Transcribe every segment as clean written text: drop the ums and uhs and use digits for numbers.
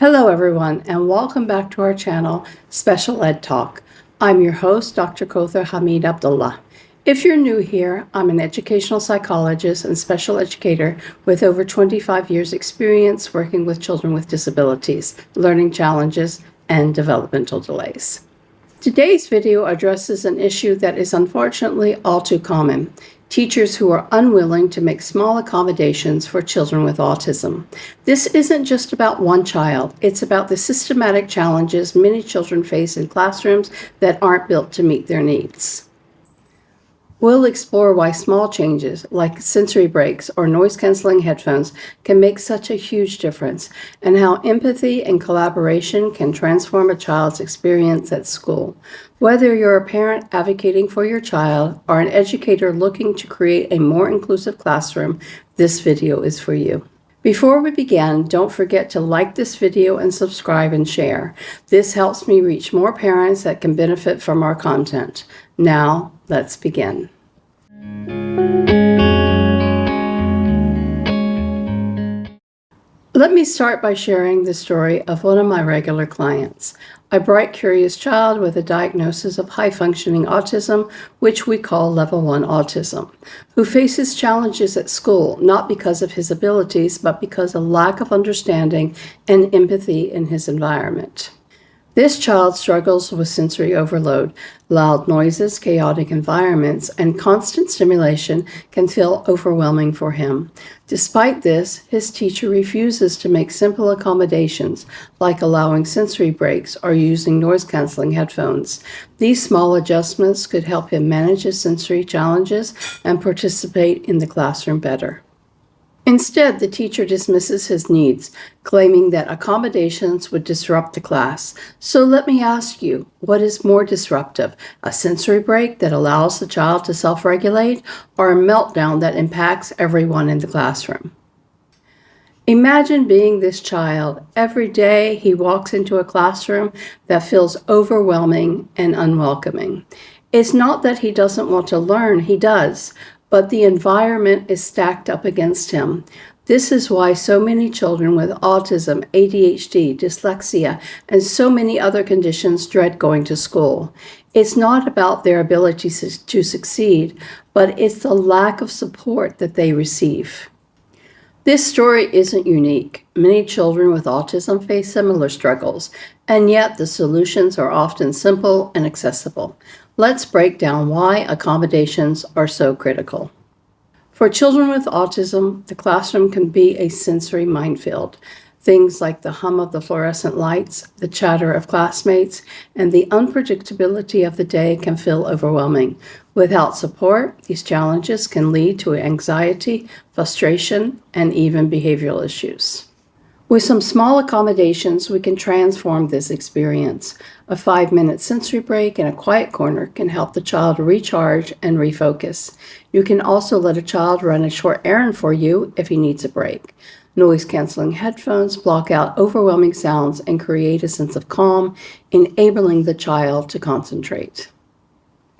Hello everyone, and welcome back to our channel, Special Ed Talk. I'm your host, Dr. Kotha Hamid Abdullah. If you're new here, I'm an educational psychologist and special educator with over 25 years experience working with children with disabilities, learning challenges, and developmental delays. Today's video addresses an issue that is unfortunately all too common: teachers who are unwilling to make small accommodations for children with autism. This isn't just about one child, it's about the systematic challenges many children face in classrooms that aren't built to meet their needs. We'll explore why small changes, like sensory breaks or noise-canceling headphones, can make such a huge difference, and how empathy and collaboration can transform a child's experience at school. Whether you're a parent advocating for your child or an educator looking to create a more inclusive classroom, this video is for you. Before we begin, don't forget to like this video and subscribe and share. This helps me reach more parents that can benefit from our content. Now, let's begin. Let me start by sharing the story of one of my regular clients, a bright, curious child with a diagnosis of high-functioning autism, which we call level 1 autism, who faces challenges at school not because of his abilities, but because of lack of understanding and empathy in his environment. This child struggles with sensory overload. Loud noises, chaotic environments, and constant stimulation can feel overwhelming for him. Despite this, his teacher refuses to make simple accommodations, like allowing sensory breaks or using noise-canceling headphones. These small adjustments could help him manage his sensory challenges and participate in the classroom better. Instead, the teacher dismisses his needs, claiming that accommodations would disrupt the class. So let me ask you, what is more disruptive, a sensory break that allows the child to self-regulate, or a meltdown that impacts everyone in the classroom? Imagine being this child. Every day he walks into a classroom that feels overwhelming and unwelcoming. It's not that he doesn't want to learn, he does, but the environment is stacked up against him. This is why so many children with autism, ADHD, dyslexia, and so many other conditions dread going to school. It's not about their ability to succeed, but it's the lack of support that they receive. This story isn't unique. Many children with autism face similar struggles, and yet the solutions are often simple and accessible. Let's break down why accommodations are so critical. For children with autism, the classroom can be a sensory minefield. Things like the hum of the fluorescent lights, the chatter of classmates, and the unpredictability of the day can feel overwhelming. Without support, these challenges can lead to anxiety, frustration, and even behavioral issues. With some small accommodations, we can transform this experience. A 5-minute sensory break in a quiet corner can help the child recharge and refocus. You can also let a child run a short errand for you if he needs a break. Noise-canceling headphones block out overwhelming sounds and create a sense of calm, enabling the child to concentrate.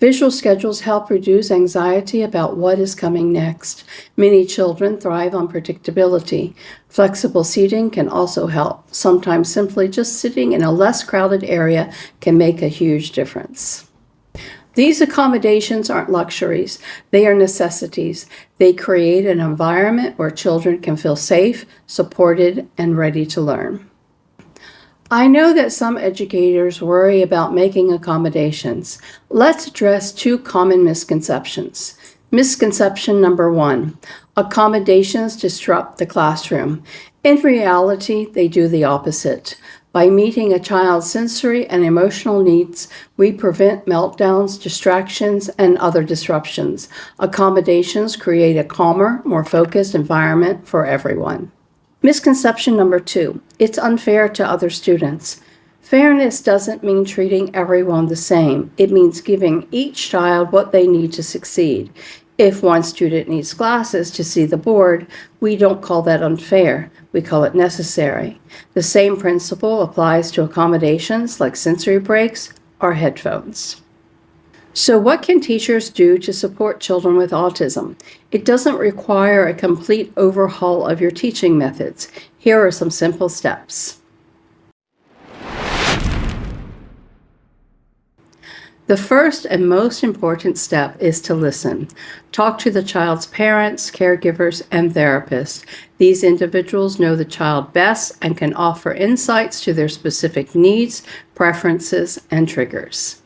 Visual schedules help reduce anxiety about what is coming next. Many children thrive on predictability. Flexible seating can also help. Sometimes simply just sitting in a less crowded area can make a huge difference. These accommodations aren't luxuries, they are necessities. They create an environment where children can feel safe, supported, and ready to learn. I know that some educators worry about making accommodations. Let's address two common misconceptions. Misconception number 1, accommodations disrupt the classroom. In reality, they do the opposite. By meeting a child's sensory and emotional needs, we prevent meltdowns, distractions, and other disruptions. Accommodations create a calmer, more focused environment for everyone. Misconception number 2, it's unfair to other students. Fairness doesn't mean treating everyone the same. It means giving each child what they need to succeed. If one student needs glasses to see the board, we don't call that unfair. We call it necessary. The same principle applies to accommodations like sensory breaks or headphones. So what can teachers do to support children with autism? It doesn't require a complete overhaul of your teaching methods. Here are some simple steps. The first and most important step is to listen. Talk to the child's parents, caregivers, and therapists. These individuals know the child best and can offer insights to their specific needs, preferences, and triggers.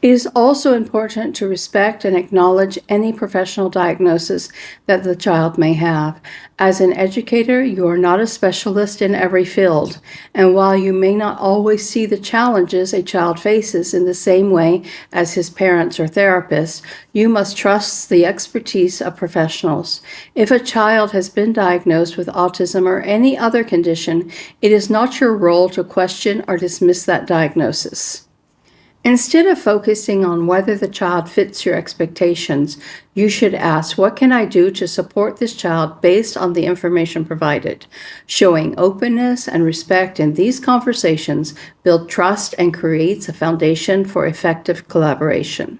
It is also important to respect and acknowledge any professional diagnosis that the child may have. As an educator, you are not a specialist in every field, and while you may not always see the challenges a child faces in the same way as his parents or therapists, you must trust the expertise of professionals. If a child has been diagnosed with autism or any other condition, it is not your role to question or dismiss that diagnosis. Instead of focusing on whether the child fits your expectations, you should ask, what can I do to support this child based on the information provided? Showing openness and respect in these conversations builds trust and creates a foundation for effective collaboration.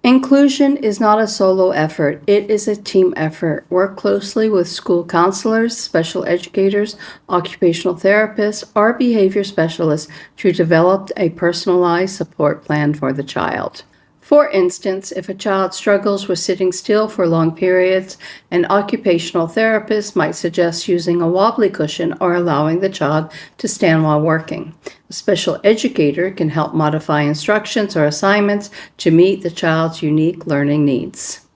Inclusion is not a solo effort, it is a team effort. Work closely with school counselors, special educators, occupational therapists, or behavior specialists to develop a personalized support plan for the child. For instance, if a child struggles with sitting still for long periods, an occupational therapist might suggest using a wobbly cushion or allowing the child to stand while working. A special educator can help modify instructions or assignments to meet the child's unique learning needs.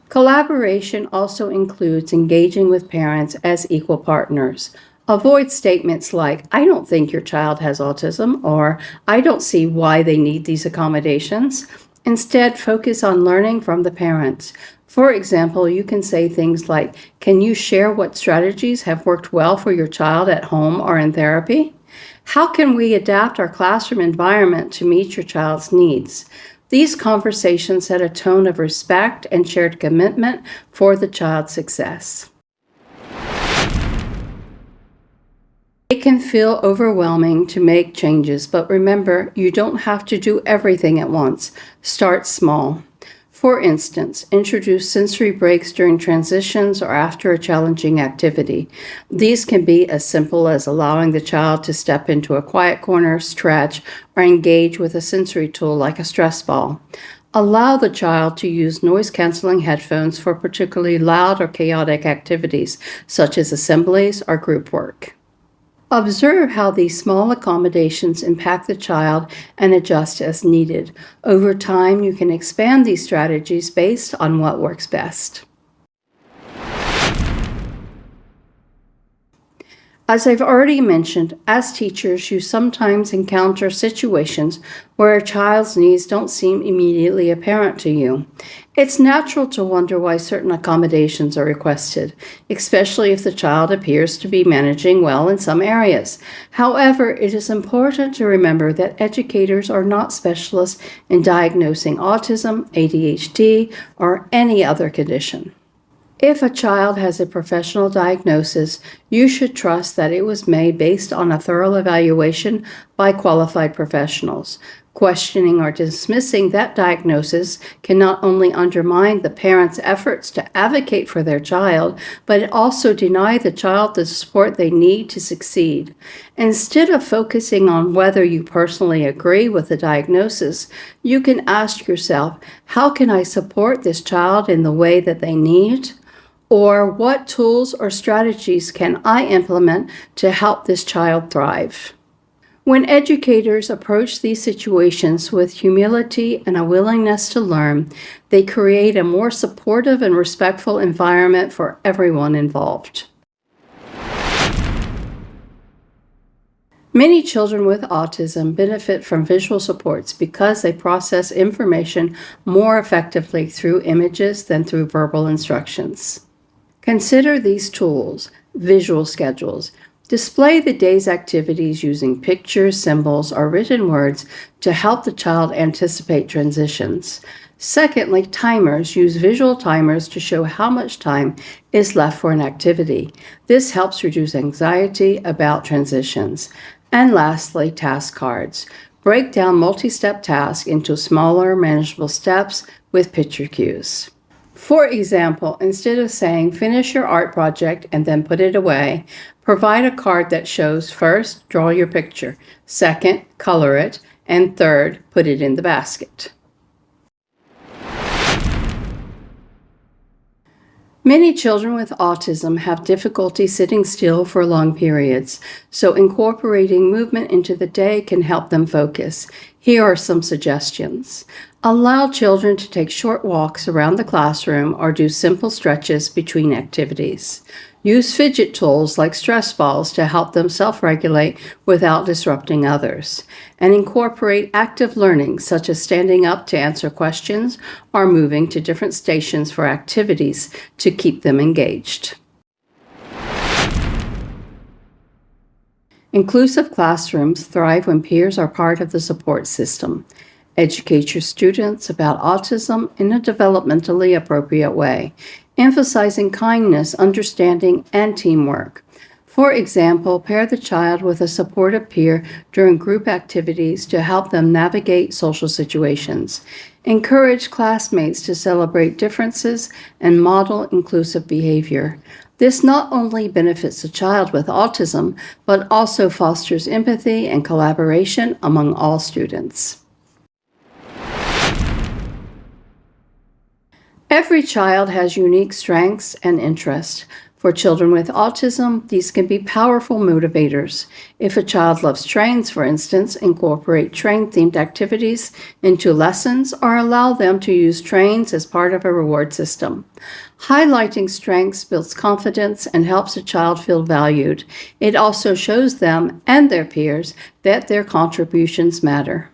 Collaboration also includes engaging with parents as equal partners. Avoid statements like, I don't think your child has autism, or I don't see why they need these accommodations. Instead, focus on learning from the parents. For example, you can say things like, can you share what strategies have worked well for your child at home or in therapy? How can we adapt our classroom environment to meet your child's needs? These conversations set a tone of respect and shared commitment for the child's success. It can feel overwhelming to make changes, but remember, you don't have to do everything at once. Start small. For instance, introduce sensory breaks during transitions or after a challenging activity. These can be as simple as allowing the child to step into a quiet corner, stretch, or engage with a sensory tool like a stress ball. Allow the child to use noise-canceling headphones for particularly loud or chaotic activities, such as assemblies or group work. Observe how these small accommodations impact the child and adjust as needed. Over time, you can expand these strategies based on what works best. As I've already mentioned, as teachers, you sometimes encounter situations where a child's needs don't seem immediately apparent to you. It's natural to wonder why certain accommodations are requested, especially if the child appears to be managing well in some areas. However, it is important to remember that educators are not specialists in diagnosing autism, ADHD, or any other condition. If a child has a professional diagnosis, you should trust that it was made based on a thorough evaluation by qualified professionals. Questioning or dismissing that diagnosis can not only undermine the parent's efforts to advocate for their child, but it also deny the child the support they need to succeed. Instead of focusing on whether you personally agree with the diagnosis, you can ask yourself, how can I support this child in the way that they need? Or what tools or strategies can I implement to help this child thrive? When educators approach these situations with humility and a willingness to learn, they create a more supportive and respectful environment for everyone involved. Many children with autism benefit from visual supports because they process information more effectively through images than through verbal instructions. Consider these tools: visual schedules. Display the day's activities using pictures, symbols, or written words to help the child anticipate transitions. Secondly, timers. Use visual timers to show how much time is left for an activity. This helps reduce anxiety about transitions. And lastly, task cards. Break down multi-step tasks into smaller, manageable steps with picture cues. For example, instead of saying, finish your art project and then put it away, provide a card that shows first, draw your picture, second, color it, and third, put it in the basket. Many children with autism have difficulty sitting still for long periods, so incorporating movement into the day can help them focus. Here are some suggestions. Allow children to take short walks around the classroom or do simple stretches between activities. Use fidget tools like stress balls to help them self-regulate without disrupting others. And incorporate active learning, such as standing up to answer questions or moving to different stations for activities to keep them engaged. Inclusive classrooms thrive when peers are part of the support system. Educate your students about autism in a developmentally appropriate way, emphasizing kindness, understanding, and teamwork. For example, pair the child with a supportive peer during group activities to help them navigate social situations. Encourage classmates to celebrate differences and model inclusive behavior. This not only benefits the child with autism, but also fosters empathy and collaboration among all students. Every child has unique strengths and interests. For children with autism, these can be powerful motivators. If a child loves trains, for instance, incorporate train-themed activities into lessons or allow them to use trains as part of a reward system. Highlighting strengths builds confidence and helps a child feel valued. It also shows them and their peers that their contributions matter.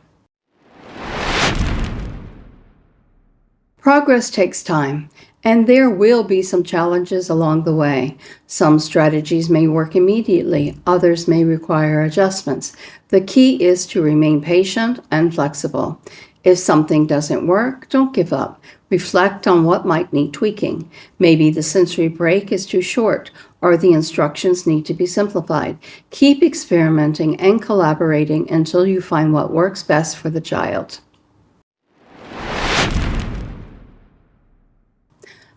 Progress takes time, and there will be some challenges along the way. Some strategies may work immediately, others may require adjustments. The key is to remain patient and flexible. If something doesn't work, don't give up. Reflect on what might need tweaking. Maybe the sensory break is too short, or the instructions need to be simplified. Keep experimenting and collaborating until you find what works best for the child.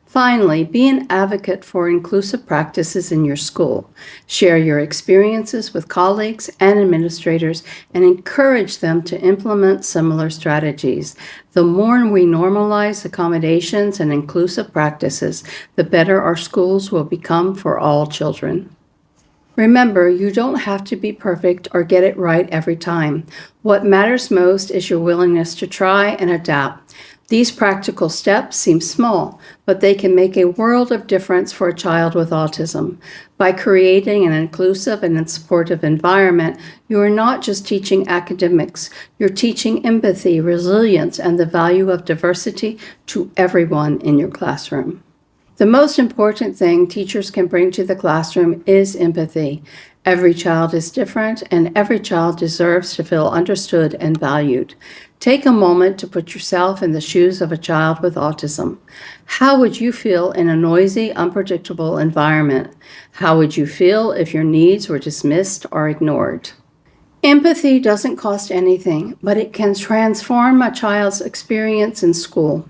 Finally, be an advocate for inclusive practices in your school. Share your experiences with colleagues and administrators and encourage them to implement similar strategies. The more we normalize accommodations and inclusive practices, the better our schools will become for all children. Remember, you don't have to be perfect or get it right every time. What matters most is your willingness to try and adapt. These practical steps seem small, but they can make a world of difference for a child with autism. By creating an inclusive and supportive environment, you are not just teaching academics, you're teaching empathy, resilience, and the value of diversity to everyone in your classroom. The most important thing teachers can bring to the classroom is empathy. Every child is different, and every child deserves to feel understood and valued. Take a moment to put yourself in the shoes of a child with autism. How would you feel in a noisy, unpredictable environment? How would you feel if your needs were dismissed or ignored? Empathy doesn't cost anything, but it can transform a child's experience in school.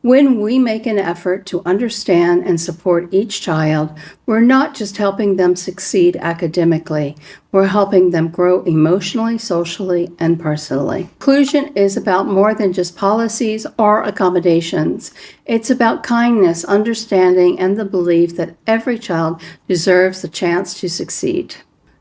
When we make an effort to understand and support each child, we're not just helping them succeed academically, we're helping them grow emotionally, socially, and personally. Inclusion is about more than just policies or accommodations. It's about kindness, understanding, and the belief that every child deserves the chance to succeed.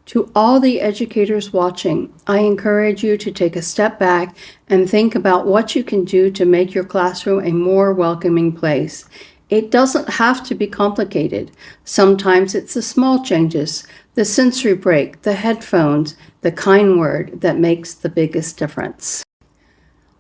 To all the educators watching, I encourage you to take a step back and think about what you can do to make your classroom a more welcoming place. It doesn't have to be complicated. Sometimes it's the small changes, the sensory break, the headphones, the kind word that makes the biggest difference.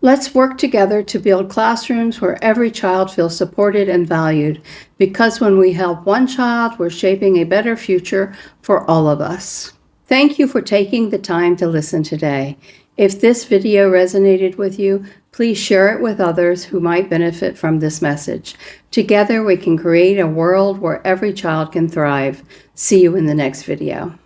Let's work together to build classrooms where every child feels supported and valued, because when we help one child, we're shaping a better future for all of us. Thank you for taking the time to listen today. If this video resonated with you, please share it with others who might benefit from this message. Together, we can create a world where every child can thrive. See you in the next video.